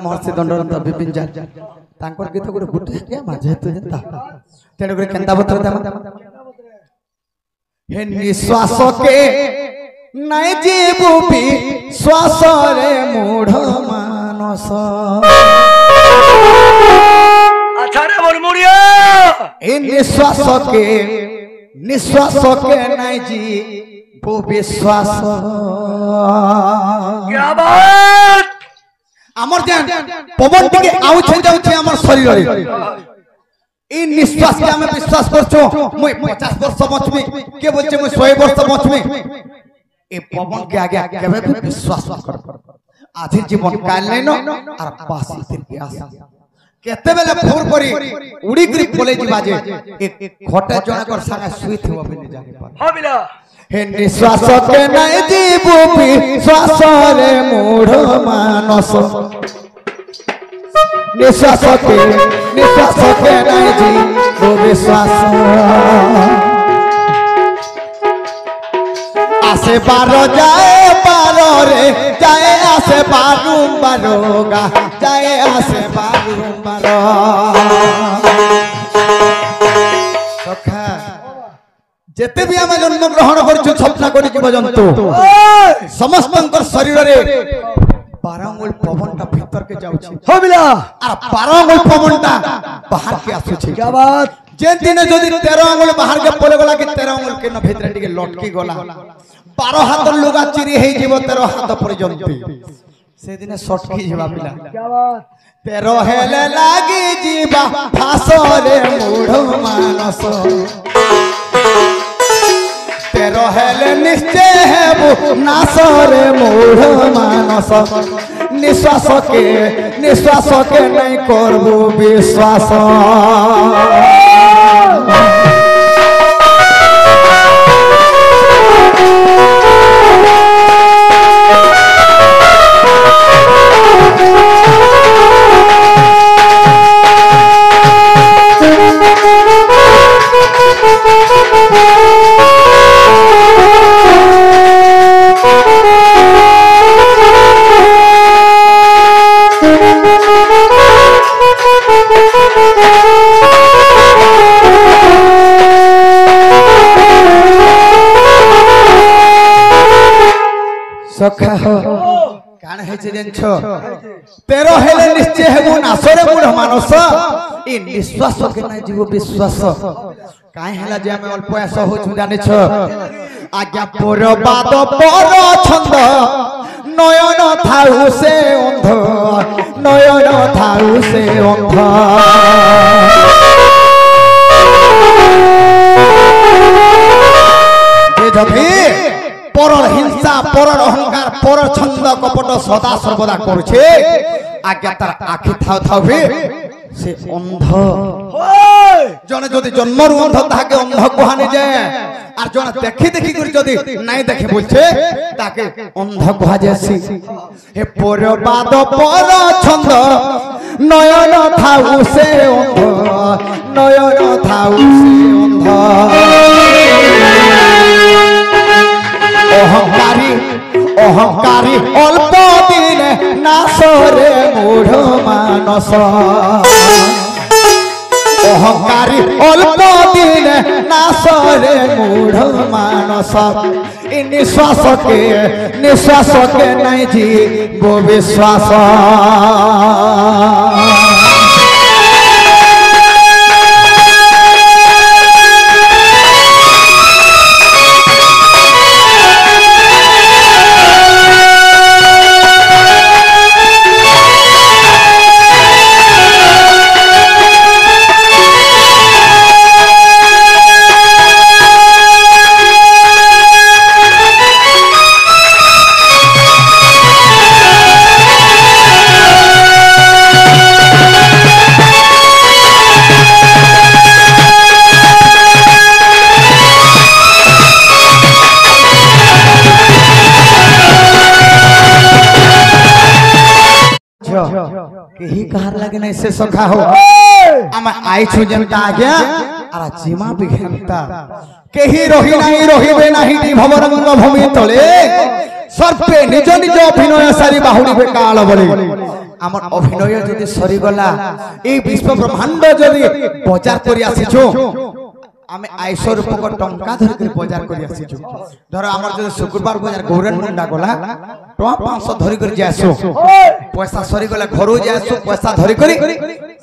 महर्षि दंडरंत विपिन जा तांकर गीत गुटे गुटे क्या माझे तो जनता तेरे गुटे केंता बतर दमा हे निश्वास के नहीं जीवु भी श्वास रे मूढ़ मानस अच्छा रे मुरमुरिया हे निश्वास के नहीं जीवु विश्वास क्या बात आमर जान पवन टिके आउ छे जाउ छे हमर शरीर रे ई निश्वास के हम विश्वास करछो মই 50 वर्ष बचमी के बोलछे মই 100 वर्ष बचमी ए पवन के आगे केबे भी विश्वास न कर आधी जीवन काल लेनो और पासी दिन के आशा केते बेले फोर करी उड़ी करी बोले जीवा जे एक घटे जण कर संगे सुई थो बिने जाने पर हां बिला हे निश्वास के नहीं जीवु विश्वास रे मूढ़ मानस निश्वास के नहीं जीवु विश्वास आसे बारो जाए बारो रे जाए आसे बारूगा जाए आसे बारूबारो जेते भी आम जन्म ग्रहण कर स्वप्न कर समस्त शरीर रे 12 अंगुल पवनटा भीतर के जाउछि हो बिला आ 12 अंगुल पवनटा बाहर के आसुछि क्या बात जे दिन जदि 13 अंगुल बाहर के पले गला कि 13 अंगुल के न भीतर टिके लटकी गला 12 हाथ लुगा चिरी हे जीव 13 हाथ पर्यंत से दिन सटकी जीवा बिला क्या बात 13 हेले लागी जीवा फासो रे मूढ़ मानस 13 हेले निश्चय है वो नासो रे मूढ़ मानस निश्वास के नहीं करबो विश्वास सखा हो कान है जे जंछो 13 हेले निश्चय है वो नासरे मूढ़ मानस ई निश्वास के नै जीव विश्वास काहे हला जे हम अल्प आस हो छु जाने छ आज्ञा पर बाद पर छंद नयन थाउ से अंध नयन थाउ से अंध जे जभी परर हिंसा परर अहंकार परर छंद कपट सदा सर्वदा करछे आज्ञा तार आखि थाउ थाउ भी से अंध जने जदि जन्मरु अंध ताके अंध कहानी जाय आर जने देखि देखि कर जदि नाही देखे बोलछे ताके अंध कहा जायसी हे परबाद पर छंद नयन थाउ से अंध नयन थाउ से अंध अहंकारी अल्प दिन नासरे मूढ़ मानस अहंकारी अल्प दिन नासरे मूढ़ मानस निश्वास के नहीं जीवो विश्वास केही कहर लगे नहीं से सखा हो हम आई छु जनता आज्ञा आरा जीमा बिघंता केही रही नहीं रहिबे नहीं भवरंग भूमि तले सर्पे निज निज अभिनय सारी बाहुड़ी पे काल बले আমার অভিনয় যদি সরি গলা এই বিশ্ব ব্রহ্মাণ্ড যদি বজার করি আসিছো আমি 100 রূপক টঙ্কা ধরে করে বজার করি আসিছো ধর আমার যদি শুক্রবার বজার গৌরেন মুন্ডা গলা টঙ্কা 500 ধরি করে যাইছো পয়সা সরি গলা ঘরও যাইছো পয়সা ধরি করে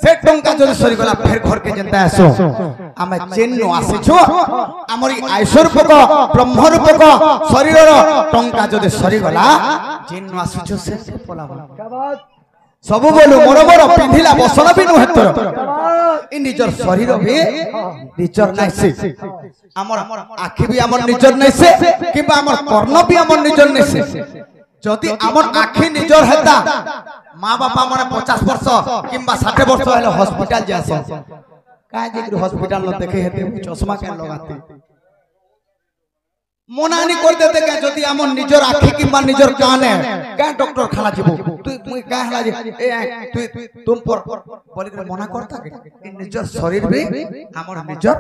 সে টঙ্কা যদি সরি গলা ফের ঘরকে যেতে আসো আমি চেন্ন আসিছো আমার এই 100 রূপক ব্রহ্ম রূপক শরীরর টঙ্কা যদি সরি গলা চেন্ন আসিছো সে পলাব सबु बोलू मोर मोर पिंधिला बसन भी नुहे तोर इ निजर शरीर भी निजर नै से हमर आखि भी हमर निजर नै से किबा हमर कर्ण भी हमर निजर नै से जदि हमर आखि निजर हेता मां बापा माने 50 वर्ष किबा 60 वर्ष हेले हॉस्पिटल जास काहे जे हॉस्पिटल न देखे हेते चश्मा के लगाते मनानी कर देते क्या जदि हमर निजर आखि किबा निजर काने क्या डॉक्टर खाना जीवो तू मुई का हला जे तू तुम पर बोली के मना करता के निजर शरीर भी हमर निजर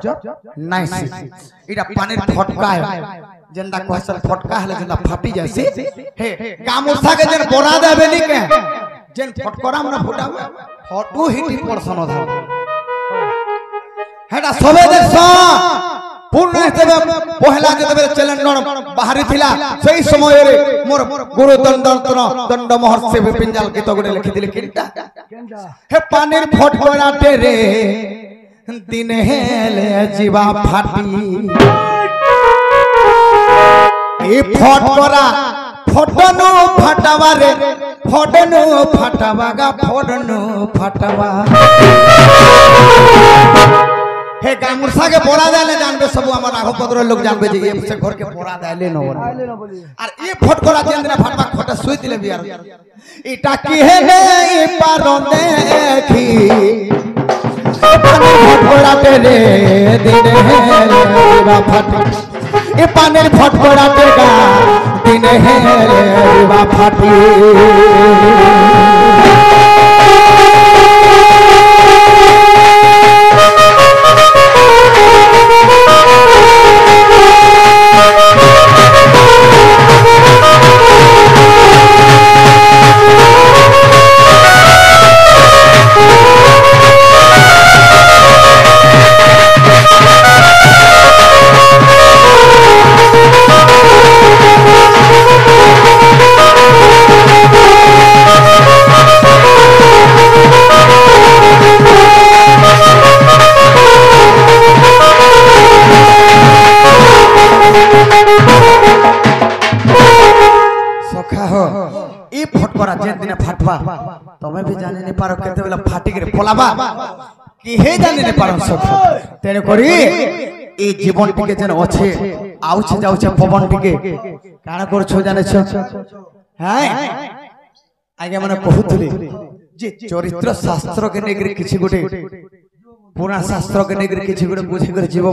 नै से इटा पानीर फटका है जेंदा क्वेश्चन फटका हले जेंदा फाटी जासी हे गामुसा के जेन बना देबे नी के जेन फटकरा हमरा फुटाबे फटू हिटी परसन धा हेडा सबे देखो पूर्ण हिसाब पहला जब चैलेंजर बाहरी थिला सही समय रे मोर गुरु दंड महर्षि पिंजाल गीत गुडे लिखि दिले किंटा हे पानीर फटकराटे रे दिन हेले जीवा फाटी ए फटकरा फटनो फटावा रे फटनो फटावा गा फटनो फटावा हे गामुसा के बोरा दाले जानबे सब हमर आगो पदर लोग जानबे जे ये से घर के बोरा दाले न और ये फटकरा जेन दिन फटवा खटा सुई दिले बियार इटा की हे नहीं पारो देखी फटकरा तेरे दिन है वा फाटी ए पानीर फटकरा तेगा दिन है वा फाटी तमे भी जाने नहीं पारो केते बेला फाटी के पलाबा कि हे जाने नहीं पारो सब तेने करी ए जीवन टिके जन अछि आउछ जाउछ पवन टिके काना कर छ जाने छ हाय आगे माने कहउतले जे चरित्र शास्त्र के नेगरी किछि गोटे पुराण शास्त्र के नेगरी किछि गोटे बुझि कर जीव